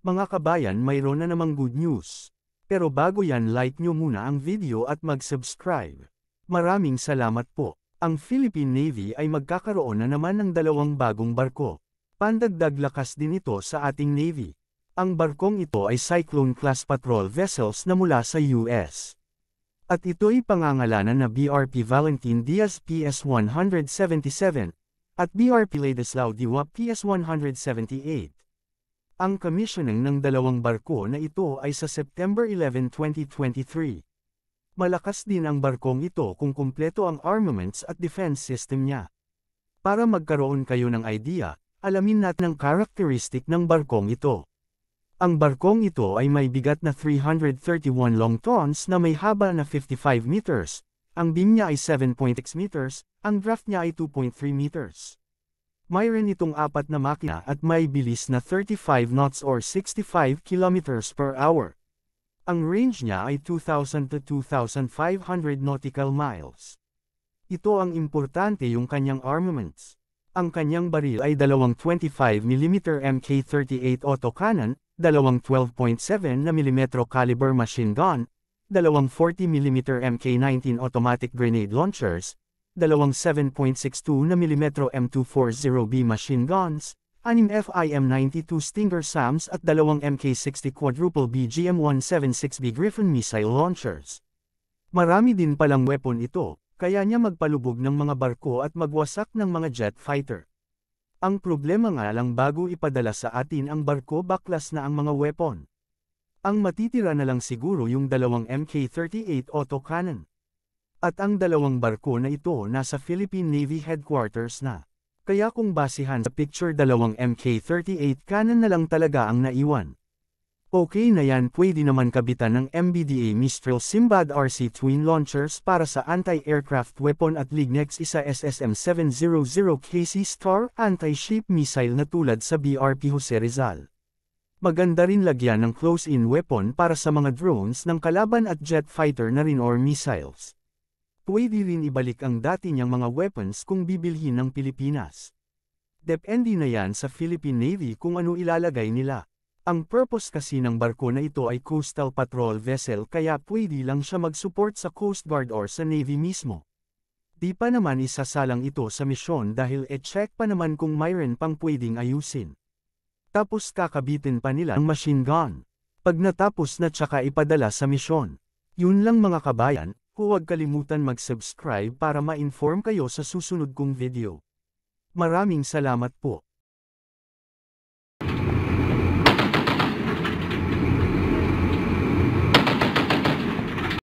Mga kabayan, mayroon na namang good news. Pero bago yan, like nyo muna ang video at mag-subscribe. Maraming salamat po. Ang Philippine Navy ay magkakaroon na naman ng dalawang bagong barko. Pandagdag lakas din ito sa ating Navy. Ang barkong ito ay Cyclone-class patrol vessels na mula sa US. At ito'y pangangalanan na BRP Valentin Diaz PS-177 at BRP Ladislao Diwa PS-178. Ang commissioning ng dalawang barko na ito ay sa September 11, 2023. Malakas din ang barkong ito kung kumpleto ang armaments at defense system niya. Para magkaroon kayo ng idea, alamin natin ang characteristic ng barkong ito. Ang barkong ito ay may bigat na 331 long tons na may haba na 55 meters, ang beam niya ay 7.6 meters, ang draft niya ay 2.3 meters. Mayroon itong 4 na makina at may bilis na 35 knots or 65 kilometers per hour. Ang range niya ay 2,000 to 2,500 nautical miles. Ito ang importante yung kanyang armaments. Ang kanyang baril ay dalawang 25mm Mk38 autocannon, dalawang 12.7mm caliber machine gun, dalawang 40mm Mk19 automatic grenade launchers, dalawang 7.62mm M240B machine guns, 6 FIM-92 Stinger SAMs at dalawang Mk60 quadruple B GM176B Griffon missile launchers. Marami din palang weapon ito, kaya niya magpalubog ng mga barko at magwasak ng mga jet fighter. Ang problema nga lang bago ipadala sa atin ang barko baklas na ang mga weapon. Ang matitira na lang siguro yung dalawang Mk38 autocannon. At ang dalawang barko na ito nasa Philippine Navy Headquarters na. Kaya kung basihan sa picture dalawang Mk38 cannon na lang talaga ang naiwan. Okay na yan, pwede naman kabitan ng MBDA Mistral Simbad RC Twin Launchers para sa anti-aircraft weapon at Lignex isa SSM-700KC Star anti-ship missile na tulad sa BRP Jose Rizal. Maganda rin lagyan ng close-in weapon para sa mga drones ng kalaban at jet fighter na rin or missiles. Pwede rin ibalik ang dati niyang mga weapons kung bibilhin ng Pilipinas. Depende na yan sa Philippine Navy kung ano ilalagay nila. Ang purpose kasi ng barko na ito ay coastal patrol vessel kaya pwede lang siya mag-support sa Coast Guard or sa Navy mismo. Di pa naman isasalang ito sa misyon dahil e-check pa naman kung mayroon pang pwedeng ayusin. Tapos kakabitin pa nila ang machine gun. Pag natapos na tsaka ipadala sa misyon. Yun lang mga kabayan. Huwag kalimutan mag-subscribe para ma-inform kayo sa susunod kong video. Maraming salamat po.